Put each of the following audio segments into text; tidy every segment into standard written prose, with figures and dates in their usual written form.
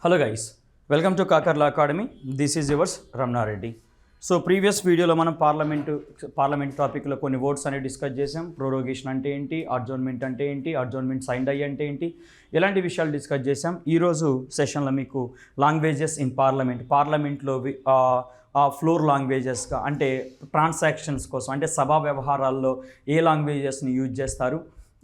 Hello guys, welcome to Kakarla academy. This is yours Ramana Reddy. So previous వీడియోలో మనం parliament టాపిక్లో కొన్ని వర్డ్స్ అనేవి డిస్కస్ చేసాం. ప్రోరోగేషన్ అంటే ఏంటి, అడ్జర్న్మెంట్ అంటే ఏంటి, అడ్జర్న్మెంట్ సైన్డ్ అయ్యి అంటే ఏంటి, ఇలాంటి విషయాలు డిస్కస్ చేసాం. ఈరోజు సెషన్లో మీకు లాంగ్వేజెస్ ఇన్ పార్లమెంట్లో ఫ్లోర్ లాంగ్వేజెస్గా అంటే ట్రాన్సాక్షన్స్ కోసం అంటే సభా వ్యవహారాల్లో ఏ లాంగ్వేజెస్ని యూజ్ చేస్తారు,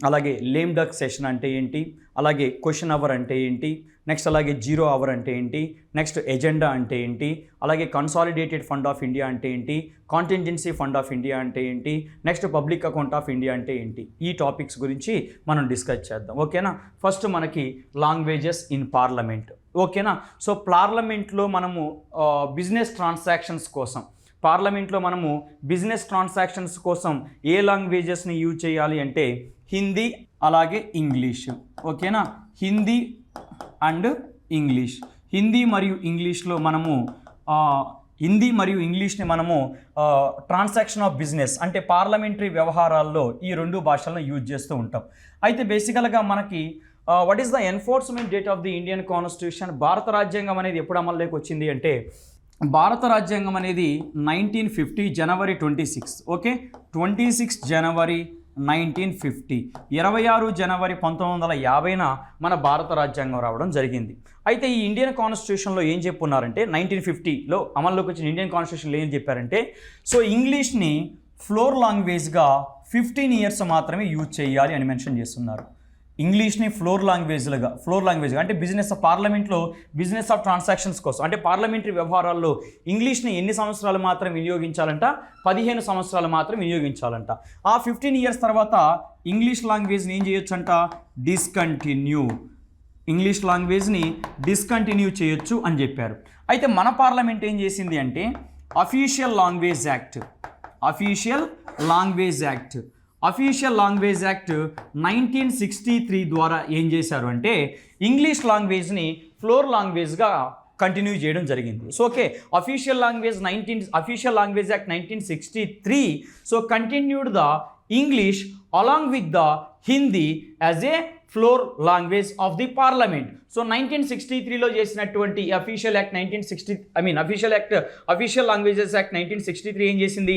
అలాగే లేమ్ డక్ సెషన్ అంటే ఏంటి, అలాగే క్వశ్చన్ అవర్ అంటే ఏంటి, నెక్స్ట్ అలాగే జీరో అవర్ అంటే ఏంటి, నెక్స్ట్ ఎజెండా అంటే ఏంటి, అలాగే కన్సాలిడేటెడ్ ఫండ్ ఆఫ్ ఇండియా అంటే ఏంటి, కాంటింజెన్సీ ఫండ్ ఆఫ్ ఇండియా అంటే ఏంటి, next public account of India అంటే ఏంటి, ఈ టాపిక్స్ గురించి మనం డిస్కస్ చేద్దాం. ఓకేనా? ఫస్ట్ మనకి లాంగ్వేజెస్ ఇన్ పార్లమెంట్. ఓకేనా? సో పార్లమెంట్లో మనము బిజినెస్ ట్రాన్సాక్షన్స్ కోసం బిజినెస్ ట్రాన్సాక్షన్స్ కోసం ఏ లాంగ్వేజెస్ని యూజ్ చేయాలి అంటే హిందీ అలాగే ఇంగ్లీష్. ఓకేనా? Hindi and English. హిందీ మరియు ఇంగ్లీష్ని మనము ట్రాన్సాక్షన్ ఆఫ్ బిజినెస్ అంటే పార్లమెంటరీ వ్యవహారాల్లో ఈ రెండు భాషలను యూజ్ చేస్తూ ఉంటాం. అయితే బేసికల్గా మనకి what is the enforcement date of the Indian constitution? భారత రాజ్యాంగం అనేది ఎప్పుడు అమల్లోకి వచ్చింది అంటే భారత రాజ్యాంగం అనేది 1950 జనవరి 26. ఓకే, 26 జనవరి 1950, 26 జనవరి 1950న మన భారత రాజ్యాంగం రావడం జరిగింది. అయితే ఈ ఇండియన్ కాన్స్టిట్యూషన్లో ఏం చెప్పున్నారంటే 1950లో అమల్లోకి వచ్చిన ఇండియన్ కాన్స్టిట్యూషన్లో ఏం చెప్పారంటే సో ఇంగ్లీష్ని ఫ్లోర్ లాంగ్వేజ్గా 15 ఇయర్స్ మాత్రమే యూజ్ చేయాలి అని మెన్షన్ చేస్తున్నారు. ఇంగ్లీష్ని ఫ్లోర్ లాంగ్వేజ్గా అంటే పార్లమెంట్లో బిజినెస్ ఆఫ్ ట్రాన్సాక్షన్స్ కోసం అంటే పార్లమెంటరీ వ్యవహారాల్లో ఇంగ్లీష్ని ఎన్ని సంవత్సరాలు మాత్రం వినియోగించాలంట? 15 సంవత్సరాలు మాత్రం వినియోగించాలంట. ఆ 15 ఇయర్స్ తర్వాత ఇంగ్లీష్ లాంగ్వేజ్ని ఏం చేయొచ్చంట? ఇంగ్లీష్ లాంగ్వేజ్ని డిస్కంటిన్యూ చేయొచ్చు అని చెప్పారు. అయితే మన పార్లమెంట్ ఏం చేసింది అంటే అఫీషియల్ లాంగ్వేజ్ యాక్ట్ 1963 ద్వారా ఏం చేశారు అంటే ఇంగ్లీష్ లాంగ్వేజ్ని ఫ్లోర్ లాంగ్వేజ్గా కంటిన్యూ చేయడం జరిగింది. So okay, official language act 1963 so continued the English along with the Hindi as a floor language of the parliament. So 1963లో చేసినటువంటి అఫీషియల్ లాంగ్వేజెస్ యాక్ట్ 1963 ఏం చేసింది?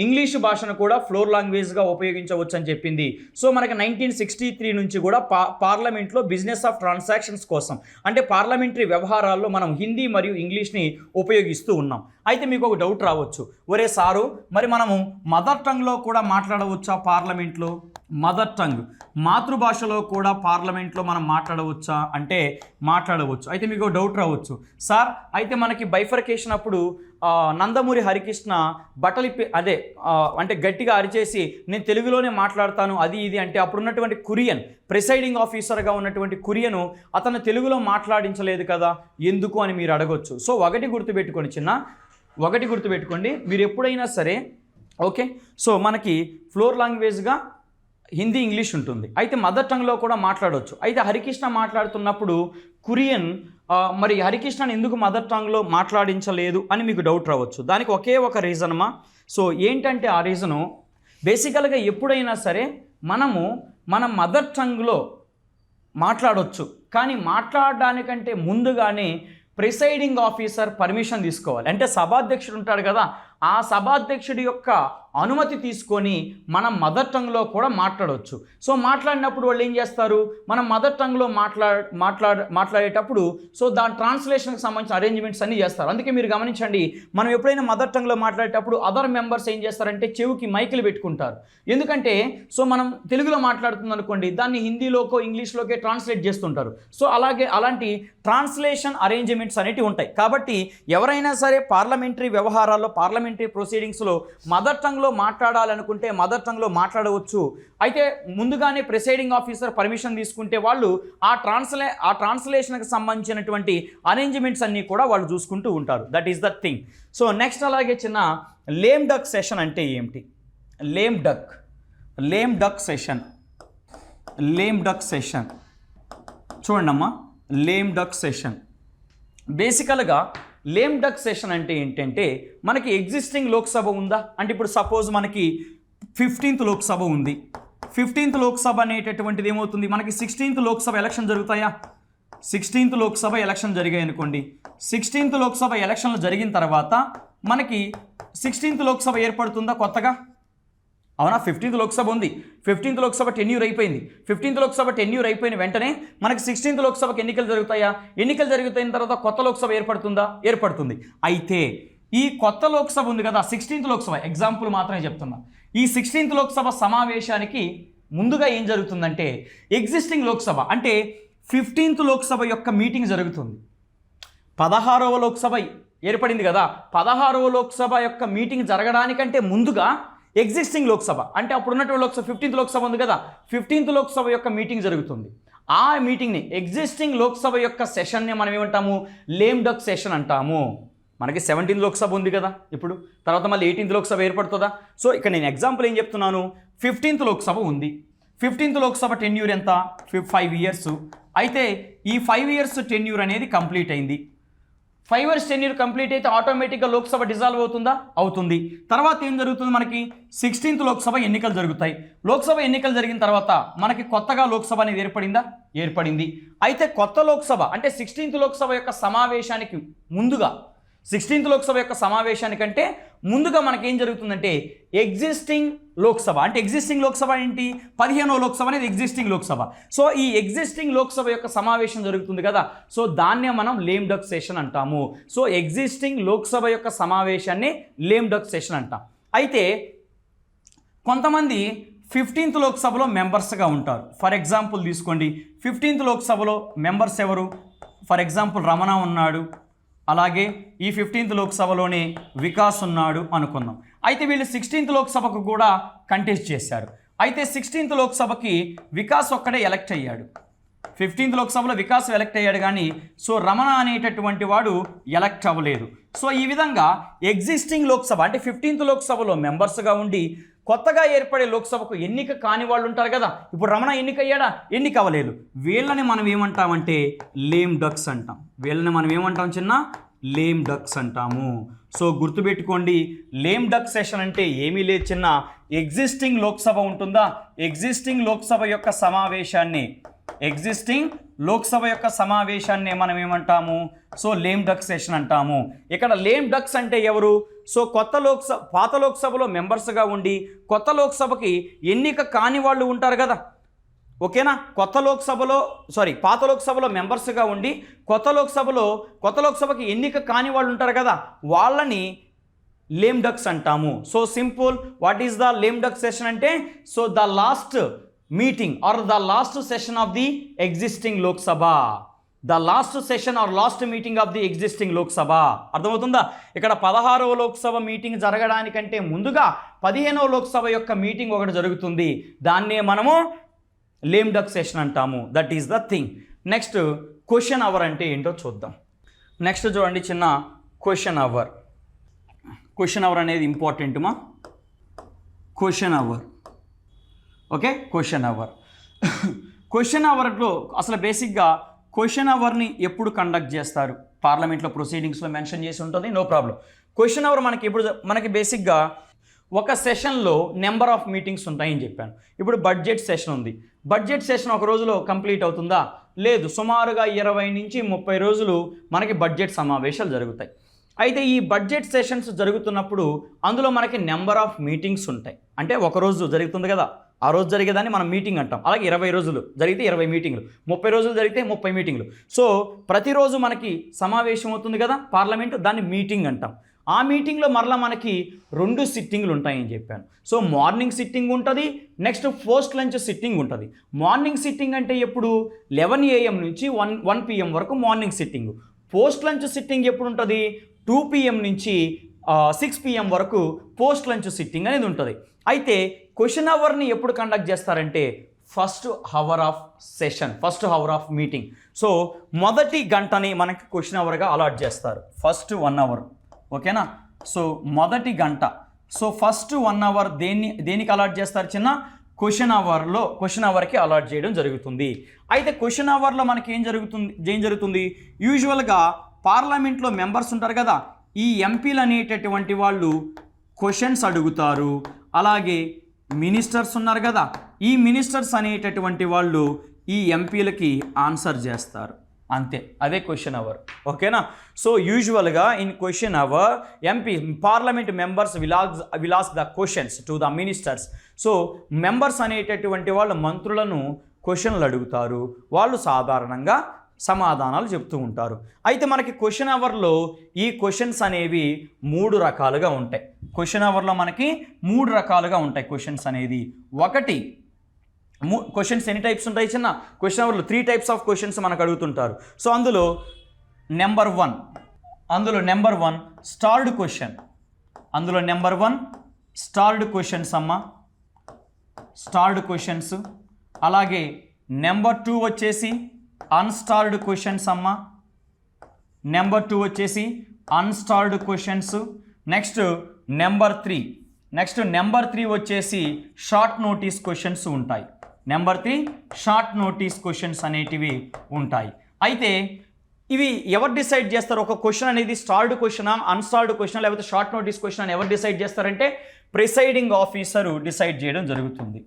ఇంగ్లీష్ భాషను కూడా ఫ్లోర్ లాంగ్వేజ్గా ఉపయోగించవచ్చు అని చెప్పింది. సో మనకి 1963 నుంచి కూడా పార్లమెంట్లో బిజినెస్ ఆఫ్ ట్రాన్సాక్షన్స్ కోసం అంటే పార్లమెంటరీ వ్యవహారాల్లో మనం హిందీ మరియు ఇంగ్లీష్ని ఉపయోగిస్తూ ఉన్నాం. అయితే మీకు ఒక డౌట్ రావచ్చు, ఒరే సారు మరి మనము మదర్ టంగ్లో కూడా మాట్లాడవచ్చా పార్లమెంట్లో? మదర్ టంగ్ మాతృభాషలో కూడా పార్లమెంట్లో మనం మాట్లాడవచ్చా అంటే మాట్లాడవచ్చు. అయితే మీకు డౌట్ రావచ్చు, సార్ అయితే మనకి బైఫర్కేషన్ అప్పుడు నందమూరి హరికృష్ణ అంటే గట్టిగా అరిచేసి నేను తెలుగులోనే మాట్లాడతాను అది ఇది అంటే అప్పుడున్నటువంటి కురియన్ ప్రిసైడింగ్ ఆఫీసర్గా ఉన్నటువంటి కురియను అతను తెలుగులో మాట్లాడించలేదు కదా, ఎందుకు అని మీరు అడగొచ్చు. సో ఒకటి గుర్తుపెట్టుకోండి, మీరు ఎప్పుడైనా సరే ఓకే, సో మనకి ఫ్లోర్ లాంగ్వేజ్గా హిందీ ఇంగ్లీష్ ఉంటుంది. అయితే మదర్ టంగ్లో కూడా మాట్లాడవచ్చు. అయితే హరికృష్ణ మాట్లాడుతున్నప్పుడు కురియన్ మరి హరికృష్ణని ఎందుకు మదర్ టంగ్లో మాట్లాడించలేదు అని మీకు డౌట్ రావచ్చు. దానికి ఒకే ఒక రీజనమా? సో ఏంటంటే ఆ రీజను బేసికల్గా ఎప్పుడైనా సరే మనము మన మదర్ టంగ్లో మాట్లాడవచ్చు, కానీ మాట్లాడడానికంటే ముందుగానే ప్రిసైడింగ్ ఆఫీసర్ పర్మిషన్ తీసుకోవాలి. అంటే సభాధ్యక్షుడు ఉంటాడు కదా, ఆ సభాధ్యక్షుడి యొక్క అనుమతి తీసుకొని మనం మదర్ టంగ్లో కూడా మాట్లాడవచ్చు. సో మాట్లాడినప్పుడు వాళ్ళు ఏం చేస్తారు, మనం మదర్ టంగ్లో మాట్లాడేటప్పుడు సో దాని ట్రాన్స్లేషన్కి సంబంధించిన అరేంజ్మెంట్స్ అన్నీ చేస్తారు. అందుకే మీరు గమనించండి, మనం ఎప్పుడైనా మదర్ టంగ్లో మాట్లాడేటప్పుడు అదర్ మెంబర్స్ ఏం చేస్తారంటే చెవికి మైకులు పెట్టుకుంటారు. ఎందుకంటే సో మనం తెలుగులో మాట్లాడుతుంది అనుకోండి, దాన్ని హిందీలోకో ఇంగ్లీష్లోకే ట్రాన్స్లేట్ చేస్తుంటారు. సో అలాంటి ట్రాన్స్లేషన్ అరేంజ్మెంట్స్ అనేవి ఉంటాయి. కాబట్టి ఎవరైనా సరే పార్లమెంటరీ వ్యవహారాల్లో పార్లమెంటరీ ప్రొసీడింగ్స్లో మదర్ టంగ్లో మాట్లాడాలనుకుంటే మదర్ టంగ్లో మాట్లాడవచ్చు. అయితే ముందుగానే ప్రిసైడింగ్ ఆఫీసర్ పర్మిషన్ తీసుకుంటే వాళ్ళు ఆ ట్రాన్స్లేషన్కి సంబంధించినటువంటి అరేంజ్మెంట్స్ అన్నీ కూడా వాళ్ళు చూసుకుంటూ ఉంటారు. That is the thing. So next అలాగే చిన్న లేమ్ డక్ సెషన్ అంటే ఏమిటి? లేమ్ డక్ సెషన్ చూడండమ్మా. లేమ్ డక్ సెషన్ బేసికల్గా లేమ్ డక్ సెషన్ అంటే ఏంటంటే మనకి ఎగ్జిస్టింగ్ లోక్సభ ఉందా అంటే ఇప్పుడు సపోజ్ మనకి 15th లోక్సభ ఉంది. 15th లోక్సభ అనేటటువంటిది ఏమవుతుంది, మనకి 16th లోక్సభ ఎలక్షన్ జరుగుతాయా? 16th లోక్సభ ఎలక్షన్ జరిగాయి అనుకోండి. 16th లోక్సభ ఎలక్షన్లు జరిగిన తర్వాత మనకి 16th లోక్సభ ఏర్పడుతుందా కొత్తగా? అవునా? 15th లోక్సభ ఉంది. 15th లోక్సభ టెన్యూర్ అయిపోయింది. 15th లోక్సభ టెన్యూర్ అయిపోయిన వెంటనే మనకి 16th లోక్సభకి ఎన్నికలు జరుగుతాయా? ఎన్నికలు జరుగుతున్న తర్వాత కొత్త లోక్సభ ఏర్పడుతుందా? ఏర్పడుతుంది. అయితే ఈ కొత్త లోక్సభ ఉంది కదా, 16th లోక్సభ, ఎగ్జాంపుల్ మాత్రమే చెప్తున్నా. ఈ 16th లోక్సభ సమావేశానికి ముందుగా ఏం జరుగుతుందంటే ఎగ్జిస్టింగ్ లోక్సభ అంటే 15th లోక్సభ యొక్క మీటింగ్ జరుగుతుంది. 16వ లోక్సభ ఏర్పడింది కదా, 16వ లోక్సభ యొక్క మీటింగ్ జరగడానికంటే ముందుగా ఎగ్జిస్టింగ్ లోక్సభ అంటే అప్పుడు ఉన్నటువంటి లోక్సభ 15th లోక్సభ ఉంది కదా, 15th లోక్సభ యొక్క మీటింగ్ జరుగుతుంది. ఆ మీటింగ్ని ఎగ్జిస్టింగ్ లోక్సభ యొక్క సెషన్ని మనం ఏమంటాము? లేమ్ డక్ సెషన్ అంటాము. మనకి 17th లోక్సభ ఉంది కదా ఇప్పుడు, తర్వాత మళ్ళీ 18th లోక్సభ ఏర్పడుతుందా? సో ఇక్కడ నేను ఎగ్జాంపుల్ ఏం చెప్తున్నాను, 15th లోక్సభ ఉంది. 15th లోక్సభ టెన్యూర్ ఎంత? 5 years. అయితే ఈ 5 years టెన్యూర్ అనేది కంప్లీట్ అయింది. 5 years టెన్యూర్ కంప్లీట్ అయితే ఆటోమేటిక్గా లోక్సభ డిజాల్వ్ అవుతుందా? అవుతుంది. తర్వాత ఏం జరుగుతుంది? మనకి 16th లోక్సభ ఎన్నికలు జరుగుతాయి. లోక్సభ ఎన్నికలు జరిగిన తర్వాత మనకి కొత్తగా లోక్సభ అనేది ఏర్పడిందా? ఏర్పడింది. అయితే కొత్త లోక్సభ అంటే 16th లోక్సభ యొక్క సమావేశానికి ముందుగా 16th లోక్సభ యొక్క సమావేశానికంటే ముందుగా మనకేం జరుగుతుందంటే ఎగ్జిస్టింగ్ లోక్సభ అంటే ఎగ్జిస్టింగ్ లోక్సభ ఏంటి? 15వ లోక్సభ అనేది ఎగ్జిస్టింగ్ లోక్సభ. సో ఈ ఎగ్జిస్టింగ్ లోక్సభ యొక్క సమావేశం జరుగుతుంది కదా, సో దాన్నే మనం లేమ్ డక్ సెషన్ అంటాము. సో ఎగ్జిస్టింగ్ లోక్సభ యొక్క సమావేశాన్ని లేమ్ డక్ సెషన్ అంటాం. అయితే కొంతమంది 15th లోక్సభలో మెంబర్స్గా ఉంటారు. ఫర్ ఎగ్జాంపుల్ తీసుకోండి, 15th లోక్సభలో మెంబర్స్ ఎవరు? ఫర్ ఎగ్జాంపుల్ రమణ ఉన్నాడు, అలాగే ఈ 15th లోక్సభలోనే వికాస్ ఉన్నాడు అనుకుందాం. అయితే వీళ్ళు 16th లోక్సభకు కూడా కంటెస్ట్ చేశారు. అయితే 16th లోక్సభకి వికాస్ ఒక్కడే ఎలక్ట్ అయ్యాడు. 15th లోక్సభలో వికాస్ ఎలక్ట్ అయ్యాడు కానీ సో రమణ అనేటటువంటి వాడు ఎలక్ట్ అవ్వలేదు. సో ఈ విధంగా ఎగ్జిస్టింగ్ లోక్సభ అంటే 15th లోక్సభలో మెంబర్స్గా ఉండి కొత్తగా ఏర్పడే లోక్సభకు ఎన్నిక కాని వాళ్ళు ఉంటారు కదా, ఇప్పుడు రమణ ఎన్నికయ్యాడా? ఎన్నిక అవ్వలేదు. వీళ్ళని మనం ఏమంటామంటే లేమ్ డక్స్ అంటాం. వీళ్ళని మనం ఏమంటాం చిన్న? లేమ్ డక్స్ అంటాము. సో గుర్తుపెట్టుకోండి, లేమ్ డక్ సెషన్ అంటే ఏమీ లేదు చిన్న, ఎగ్జిస్టింగ్ లోక్సభ ఉంటుందా, ఎగ్జిస్టింగ్ లోక్సభ యొక్క సమావేశాన్ని మనం ఏమంటాము? సో లేమ్ డక్ సెషన్ అంటాము. ఇక్కడ లేమ్ డక్స్ అంటే ఎవరు? సో పాత లోక్సభలో మెంబర్స్గా ఉండి కొత్త లోక్సభకి ఎన్నిక కాని వాళ్ళు ఉంటారు కదా, ఓకేనా? పాత లోక్సభలో మెంబర్స్గా ఉండి కొత్త లోక్సభకి ఎన్నిక కాని వాళ్ళు ఉంటారు కదా, వాళ్ళని లేమ్ డక్స్ అంటాము. So simple, what is the lame duck session అంటే so the last meeting or the last session of the existing Lok Sabha, the last session or last meeting of the existing Lok Sabha. అర్థమవుతుందా? ఇక్కడ 16వ లోక్సభ మీటింగ్ జరగడానికంటే ముందుగా 15వ లోక్సభ యొక్క meeting ఒకటి జరుగుతుంది. దాన్నే మనము లేమ్ డక్ సెషన్ అంటాము. That is the thing. Next question hour అంటే ఏంటో చూద్దాం. నెక్స్ట్ చూడండి చిన్న, క్వశ్చన్ అవర్. క్వశ్చన్ అవర్ అనేది ఇంపార్టెంట్ మా. Question hour, okay, question hour. Question అవర్లో అసలు బేసిక్గా క్వశ్చన్ అవర్ని ఎప్పుడు కండక్ట్ చేస్తారు? పార్లమెంట్లో ప్రొసీడింగ్స్లో మెన్షన్ చేసి ఉంటుంది, నో ప్రాబ్లం. క్వశ్చన్ అవర్ మనకి బేసిక్గా ఒక సెషన్లో నెంబర్ ఆఫ్ మీటింగ్స్ ఉంటాయని చెప్పాను. ఇప్పుడు బడ్జెట్ సెషన్ ఉంది. బడ్జెట్ సెషన్ ఒక రోజులో కంప్లీట్ అవుతుందా? లేదు, సుమారుగా 20 నుంచి 30 రోజులు మనకి బడ్జెట్ సమావేశాలు జరుగుతాయి. అయితే ఈ బడ్జెట్ సెషన్స్ జరుగుతున్నప్పుడు అందులో మనకి నెంబర్ ఆఫ్ మీటింగ్స్ ఉంటాయి. అంటే ఒక రోజు జరుగుతుంది కదా, ఆ రోజు జరిగేదాన్ని మనం మీటింగ్ అంటాం. అలాగే 20 రోజులు జరిగితే 20 మీటింగ్లు, 30 రోజులు జరిగితే 30 మీటింగ్లు. సో ప్రతిరోజు మనకి సమావేశం అవుతుంది కదా పార్లమెంటు, దాన్ని మీటింగ్ అంటాం. ఆ మీటింగ్లో మరలా మనకి 2 సిట్టింగ్లు ఉంటాయని చెప్పాను. సో మార్నింగ్ సిట్టింగ్ ఉంటుంది, నెక్స్ట్ పోస్ట్ లంచ్ సిట్టింగ్ ఉంటుంది. మార్నింగ్ సిట్టింగ్ అంటే ఎప్పుడు? 11 AM నుంచి 1 PM వరకు morning sitting. Post lunch sitting ఎప్పుడు ఉంటుంది? 2 PM నుంచి 6 PM వరకు పోస్ట్ లంచ్ సిట్టింగ్ అనేది ఉంటుంది. అయితే క్వశ్చన్ అవర్ని ఎప్పుడు కండక్ట్ చేస్తారంటే first hour of session, first hour of meeting. So మొదటి గంటని మనకి క్వశ్చన్ అవర్గా అలాట్ చేస్తారు, ఫస్ట్ 1 hour, ఓకేనా? సో మొదటి గంట. సో ఫస్ట్ 1 hour దేనికి అలాట్ చేస్తారు చిన్న? క్వశ్చన్ అవర్కి అలాట్ చేయడం జరుగుతుంది. అయితే క్వశ్చన్ అవర్లో మనకి ఏం జరుగుతుంది? యూజువల్గా పార్లమెంట్లో మెంబర్స్ ఉంటారు కదా, ఈ ఎంపీలు అనేటటువంటి వాళ్ళు క్వశ్చన్స్ అడుగుతారు. అలాగే మినిస్టర్స్ ఉన్నారు కదా, ఈ మినిస్టర్స్ అనేటటువంటి వాళ్ళు ఈ ఎంపీలకి ఆన్సర్ చేస్తారు. అంతే, అదే క్వశ్చన్ అవర్. ఓకేనా? సో యూజువల్గా in question hour MP parliament members will ask the questions to the ministers. So members అనేటటువంటి వాళ్ళు మంత్రులను క్వశ్చన్లు అడుగుతారు, వాళ్ళు సాధారణంగా సమాధానాలు చెప్తూ ఉంటారు. అయితే మనకి క్వశ్చన్ అవర్లో ఈ క్వశ్చన్స్ అనేవి 3 రకాలుగా ఉంటాయి. క్వశ్చన్ అవర్లో మనకి 3 రకాలుగా ఉంటాయి క్వశ్చన్స్ అనేది. ఒకటి క్వశ్చన్స్ ఎన్ని టైప్స్ ఉంటాయి చిన్న క్వశ్చన్ అవర్లో 3 టైప్స్ ఆఫ్ క్వశ్చన్స్ మనకు అడుగుతుంటారు. సో అందులో నెంబర్ 1 స్టార్డ్ క్వశ్చన్. అందులో నెంబర్ 1 స్టార్డ్ క్వశ్చన్స్ అమ్మ, స్టార్డ్ క్వశ్చన్స్. అలాగే నెంబర్ 2 వచ్చేసి అన్స్టార్డ్ క్వశ్చన్స్ అమ్మ, నెంబర్ 2 వచ్చేసి అన్స్టార్డ్ క్వశ్చన్స్. నెక్స్ట్ నెంబర్ 3 వచ్చేసి షార్ట్ నోటీస్ క్వశ్చన్స్ ఉంటాయి. నెంబర్ 3 షార్ట్ నోటీస్ క్వశ్చన్స్ అనేటివి ఉంటాయి. అయితే ఇవి ఎవరు డిసైడ్ చేస్తారు? ఒక క్వశ్చన్ అనేది స్టార్డ్ క్వశ్చనా, అన్స్టార్డ్ క్వశ్చన్, లేకపోతే షార్ట్ నోటీస్ క్వశ్చన్ అని ఎవరు డిసైడ్ చేస్తారంటే ప్రిసైడింగ్ ఆఫీసరు డిసైడ్ చేయడం జరుగుతుంది.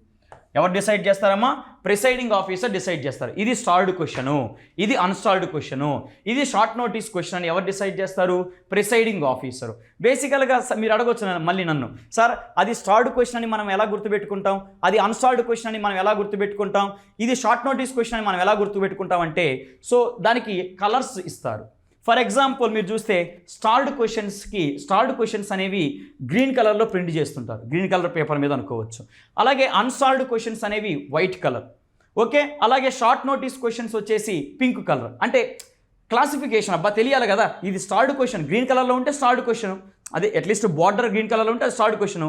ఎవరు డిసైడ్ చేస్తారమ్మా? ప్రిసైడింగ్ ఆఫీసర్ డిసైడ్ చేస్తారు. ఇది స్టార్డ్ క్వశ్చను, ఇది అన్స్టార్డ్ క్వశ్చను, ఇది షార్ట్ నోటీస్ క్వశ్చన్ అని ఎవరు డిసైడ్ చేస్తారు? Presiding officer. బేసికల్గా మీరు అడగొచ్చు మళ్ళీ నన్ను, సార్ అది స్టార్డ్ క్వశ్చన్ అని మనం ఎలా గుర్తుపెట్టుకుంటాం, అది అన్స్టార్డ్ క్వశ్చన్ అని మనం ఎలా గుర్తుపెట్టుకుంటాం, ఇది షార్ట్ నోటీస్ క్వశ్చన్ అని మనం ఎలా గుర్తుపెట్టుకుంటాం అంటే, సో దానికి కలర్స్ ఇస్తారు. ఫర్ ఎగ్జాంపుల్ మీరు చూస్తే స్టార్డ్ క్వశ్చన్స్ అనేవి గ్రీన్ కలర్లో ప్రింట్ చేస్తుంటారు, గ్రీన్ కలర్ పేపర్ మీద అనుకోవచ్చు. అలాగే అన్స్టార్డ్ క్వశ్చన్స్ అనేవి వైట్ కలర్. ఓకే, అలాగే షార్ట్ నోటీస్ క్వశ్చన్స్ వచ్చేసి పింక్ కలర్. అంటే క్లాసిఫికేషన్ అబ్బా తెలియాలి కదా, ఇది స్టార్డ్ క్వశ్చన్ గ్రీన్ కలర్లో ఉంటే స్టార్డ్ క్వశ్చన్, అదే అట్లీస్ట్ బార్డర్ గ్రీన్ కలర్లో ఉంటే అది స్టార్డ్ క్వశ్చన్,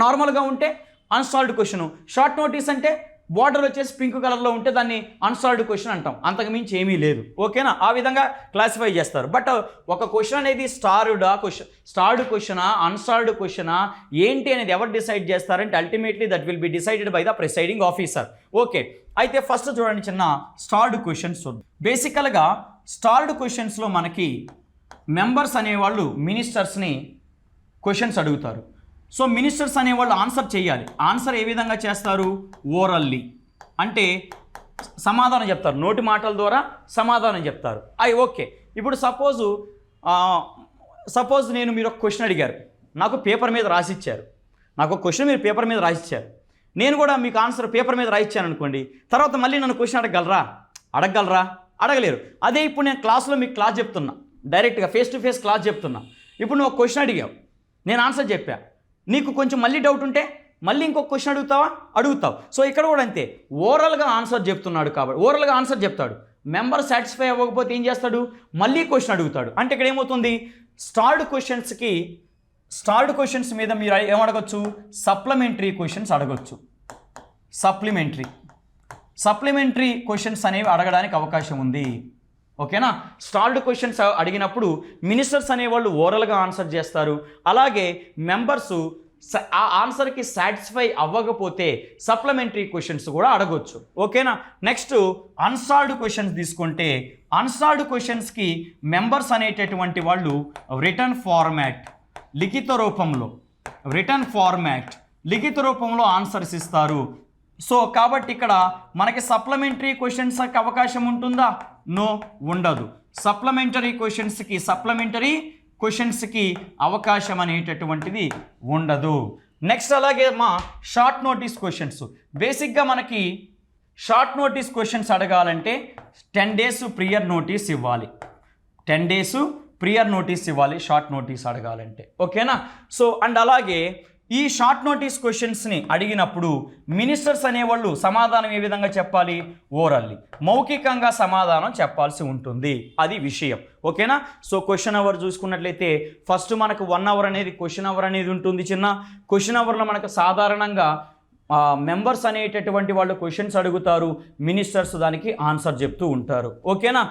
నార్మల్గా ఉంటే అన్స్టార్డ్ క్వశ్చన్. షార్ట్ నోటీస్ అంటే బార్డర్ వచ్చేసి పింక్ కలర్లో ఉంటే దాన్ని అన్స్టార్డ్ క్వశ్చన్ అంటాం, అంతకుమించి ఏమీ లేదు. ఓకేనా? ఆ విధంగా క్లాసిఫై చేస్తారు. బట్ ఒక క్వశ్చన్ అనేది స్టార్డ్ క్వశ్చనా, అన్స్టార్డ్ క్వశ్చనా ఏంటి అనేది ఎవరు డిసైడ్ చేస్తారంటే ultimately that will be decided by the presiding officer. Okay, అయితే ఫస్ట్ చూడండి చిన్న స్టార్డ్ క్వశ్చన్స్ చూద్దాం. బేసికల్గా స్టార్డ్ క్వశ్చన్స్లో మనకి మెంబర్స్ అనేవాళ్ళు మినిస్టర్స్ని క్వశ్చన్స్ అడుగుతారు. సో మినిస్టర్స్ అనేవాళ్ళు ఆన్సర్ చేయాలి. ఆన్సర్ ఏ విధంగా చేస్తారు? ఓరల్లీ, అంటే సమాధానం చెప్తారు, నోటి మాటల ద్వారా సమాధానం చెప్తారు. ఓకే, ఇప్పుడు సపోజ్ మీరు ఒక క్వశ్చన్ అడిగారు, నాకు పేపర్ మీద రాసిచ్చారు, నాకు ఒక క్వశ్చన్ మీరు పేపర్ మీద రాసిచ్చారు, నేను కూడా మీకు ఆన్సర్ పేపర్ మీద రాసిచ్చాను అనుకోండి. తర్వాత మళ్ళీ నన్ను క్వశ్చన్ అడగగలరా? అడగలేరు. అదే ఇప్పుడు నేను క్లాస్లో మీకు క్లాస్ చెప్తున్నా, డైరెక్ట్గా ఫేస్ టు ఫేస్ క్లాస్ చెప్తున్నా. ఇప్పుడు నువ్వు ఒక క్వశ్చన్ అడిగావు, నేను ఆన్సర్ చెప్పా, నీకు కొంచెం మళ్ళీ డౌట్ ఉంటే మళ్ళీ ఇంకొక క్వశ్చన్ అడుగుతావు. సో ఇక్కడ కూడా అంతే, ఓరల్గా ఆన్సర్ చెప్తున్నాడు కాబట్టి ఓరల్గా ఆన్సర్ చెప్తాడు. మెంబర్ సాటిస్ఫై అవ్వకపోతే ఏం చేస్తాడు? మళ్ళీ క్వశ్చన్ అడుగుతాడు. అంటే ఇక్కడ ఏమవుతుంది? స్టార్డ్ క్వశ్చన్స్ మీద మీరు ఏమడగచ్చు? సప్లిమెంటరీ క్వశ్చన్స్ అడగచ్చు. సప్లిమెంటరీ క్వశ్చన్స్ అనేవి అడగడానికి అవకాశం ఉంది. ఓకేనా? స్టార్డ్ క్వశ్చన్స్ అడిగినప్పుడు మినిస్టర్స్ అనేవాళ్ళు ఓరల్గా ఆన్సర్ చేస్తారు. అలాగే మెంబర్స్ ఆ ఆన్సర్కి సాటిస్ఫై అవ్వకపోతే సప్లిమెంటరీ క్వశ్చన్స్ కూడా అడగొచ్చు. ఓకేనా? నెక్స్ట్ అన్స్టార్డ్ క్వశ్చన్స్ తీసుకుంటే, అన్స్టార్డ్ క్వశ్చన్స్కి మెంబర్స్ అనేటటువంటి వాళ్ళు రిటర్న్ ఫార్మాట్ లిఖిత రూపంలో ఆన్సర్స్ ఇస్తారు. సో కాబట్టి ఇక్కడ మనకి సప్లిమెంటరీ క్వశ్చన్స్కి అవకాశం ఉంటుందా? నో, ఉండదు. సప్లిమెంటరీ క్వశ్చన్స్కి అవకాశం అనేటటువంటిది ఉండదు. నెక్స్ట్ అలాగే షార్ట్ నోటీస్ క్వశ్చన్స్. బేసిక్గా మనకి షార్ట్ నోటీస్ క్వశ్చన్స్ అడగాలంటే 10 days ప్రియర్ నోటీస్ ఇవ్వాలి. 10 days ప్రియర్ నోటీస్ ఇవ్వాలి షార్ట్ నోటీస్ అడగాలంటే. ఓకేనా? సో అండ్ అలాగే ఈ షార్ట్ నోటీస్ క్వశ్చన్స్ని అడిగినప్పుడు మినిస్టర్స్ అనేవాళ్ళు సమాధానం ఏ విధంగా చెప్పాలి? ఓరల్లీ, మౌఖికంగా సమాధానం చెప్పాల్సి ఉంటుంది. అది విషయం. ఓకేనా? సో క్వశ్చన్ అవర్ చూసుకున్నట్లయితే ఫస్ట్ మనకు 1 hour అనేది క్వశ్చన్ అవర్ అనేది ఉంటుంది. చిన్న క్వశ్చన్ అవర్లో మనకు సాధారణంగా మెంబర్స్ అనేటటువంటి వాళ్ళు క్వశ్చన్స్ అడుగుతారు, మినిస్టర్స్ దానికి ఆన్సర్ చెప్తూ ఉంటారు. ఓకేనా?